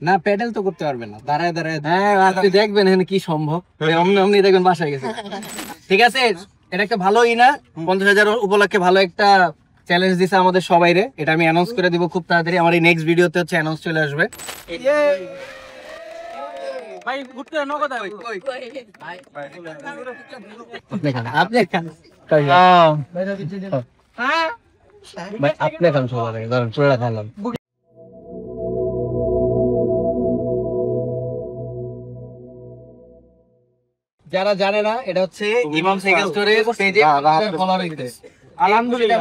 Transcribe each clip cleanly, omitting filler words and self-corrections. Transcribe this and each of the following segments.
না প্যাডেল তো করতে পারবেন না, দাঁড়ায় দাঁড়ায়। হ্যাঁ আপনি দেখবেন এখানে কি সম্ভব, অমনি অমনি দেখবেন বাসায় গেছে। ঠিক আছে, এটা একটা ভালোই না 50,000 উপলক্ষে ভালো একটা চ্যালেঞ্জ দিছে আমাদের সবাইরে। এটা আমি অ্যানাউন্স করে দিব খুব তাড়াতাড়ি, আমার এই নেক্সট ভিডিওতে হচ্ছে অ্যানাউন্স চলে আসবে। ভাই ঘুরতে নগদ ভাই কই আপনি খান হ্যাঁ ভাই আপনি খান সবার আগে, ধরেন পুরোটা খাইলাম। যারা জানে না, এটা হচ্ছে ইমাম সাইকেল স্টোরের পেজে ফলো দিতে। আলহামদুলিল্লাহ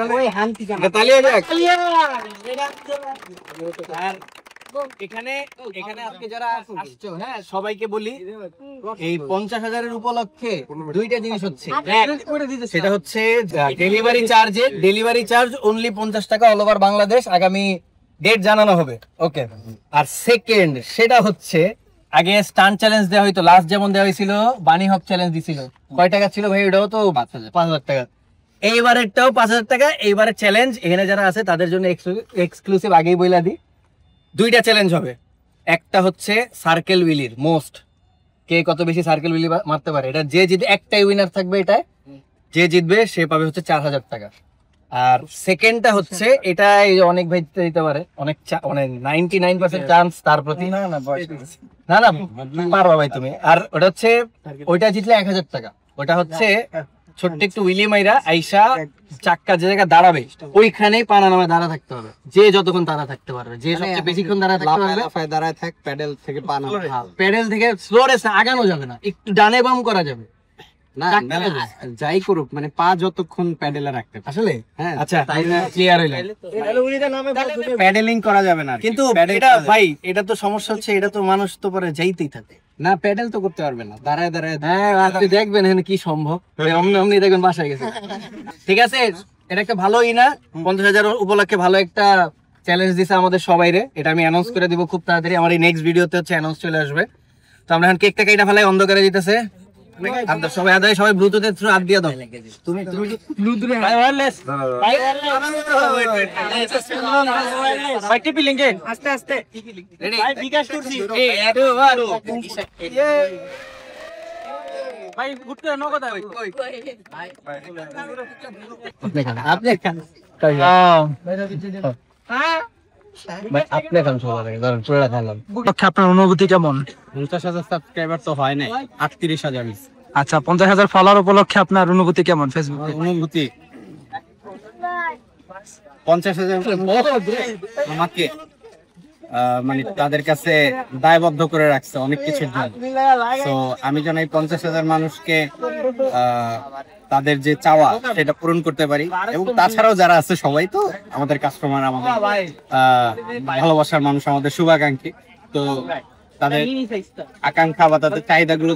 আমরা ওই হান্তি জানা তালিয়া যাক। আর এখানে আজকে যারা আসছো, হ্যাঁ সবাইকে বলি এই 50,000 এর উপলক্ষে দুইটা জিনিস হচ্ছে। সেটা হচ্ছে ডেলিভারি চার্জ অনলি 50 টাকা অল ওভার বাংলাদেশ, আগামী ডেট জানানো হবে। ওকে, আর সেকেন্ড সেটা হচ্ছে আগে স্টান চ্যালেঞ্জ দেওয়া হইতো, লাস্ট যেমন দেওয়া হয়েছিল বানি হক চ্যালেঞ্জ দিছিল, কয় টাকা ছিল ভাই? ওটাও তো 5,000 টাকা। এইবারেরটাও 5,000 টাকা। এইবারের চ্যালেঞ্জ এখানে যারা আছে তাদের জন্য এক্সক্লুসিভ আগেই বইলা দিই, দুইটা চ্যালেঞ্জ হবে। একটা হচ্ছে সার্কেল উইলির মোস্ট, কে কত বেশি সার্কেল উইলি মারতে পারে, এটা যে জিতবে একটাই উইনার থাকবে, এটাই যে জিতবে সে পাবে হচ্ছে 4,000 টাকা। আর সেকেন্ডটা হচ্ছে এটা অনেক ভাই দিতে পারে, অনেক 99% চান্স তার প্রতি। না পারবা ভাই তুমি। আর ওটা হচ্ছে ওইটা জিতলে 1,000 টাকা। ওটা হচ্ছে ছোট্ট একটু উইলি মাইরা আইসা চাক্কা যে জায়গায় দাঁড়াবে ওইখানেই পানা নামে দাঁড়া থাকতে হবে, যে যতক্ষণ দাঁড়া থাকতে পারবে, যে সবচেয়ে বেশিক্ষণ দাঁড়া থাকতে পারবে দাঁড়ায় থাক। প্যাডেল থেকে পানা, প্যাডেল থেকে স্লো রেসে আগানো যাবে না, একটু ডানে বাম করা যাবে না, যাই করুক মানে পা যতক্ষণ প্যাডেলে রাখতে আসলে। হ্যাঁ আচ্ছা ক্লিয়ার হইলো, প্যাডেলিং করা যাবে না। কিন্তু এটা ভাই এটা তো সমস্যা হচ্ছে, এটা তো মানুষ তো পরে যাইতেই থাকে না, প্যাডেল তো করতে পারবেন না, দাঁড়ায় দাঁড়ায়। হ্যাঁ আপনি দেখবেন এখানে কি সম্ভব, অমনি অমনি দেখবেন বাসায় গেছে। ঠিক আছে, এটা একটা ভালোই না 50,000 উপলক্ষে ভালো একটা চ্যালেঞ্জ দিছে আমাদের সবাইরে। এটা আমি অ্যানাউন্স করে দিব খুব তাড়াতাড়ি, আমার এই নেক্সট ভিডিওতে হচ্ছে অ্যানাউন্স চলে আসবে। তো আমরা এখন কেকটা কেটে ফেলাই, অন্ধকারে দিতেছে সবাই আদায়, সবাই ব্লুটুথের থ্রু হাত দিয়ে দাও। তুমি ব্লুটুথে ওয়্যারলেস ভাই টিপি লিংকে আস্তে আস্তে রেডি ভাই বিকাশ করছি ভাই ঘুরতে নগদ ভাই কই আপনি খান হ্যাঁ ভাই আপনি খান সবার আগে, ধরেন পুরোটা খাইলাম। আপনার অনুভূতি কেমন? 50,000 সাবস্ক্রাইবার তো হয় নাই, 38,000। আচ্ছা 50,000 ফলোয়ার উপলক্ষে আপনার অনুভূতি কেমন ফেসবুকে? অনুভূতি 50,000 আমাকে মানে তাদের কাছে দায়বদ্ধ করে রাখছে অনেক কিছুর জন্য। তো আমি যেন এই 50,000 মানুষকে তাদের যে চাওয়া সেটা পূরণ করতে পারি, এবং তাছাড়াও যারা আছে সবাই তো আমাদের কাস্টমার, আমাদের ভালোবাসার মানুষ, আমাদের শুভাকাঙ্ক্ষী। তো তাদের আকাঙ্ক্ষা বা তাদের চাহিদাগুলো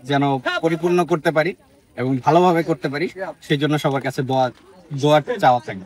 যেন পরিপূর্ণ করতে পারি এবং ভালোভাবে করতে পারি, সেই জন্য সবার কাছে দোয়া চাওয়া থাকে।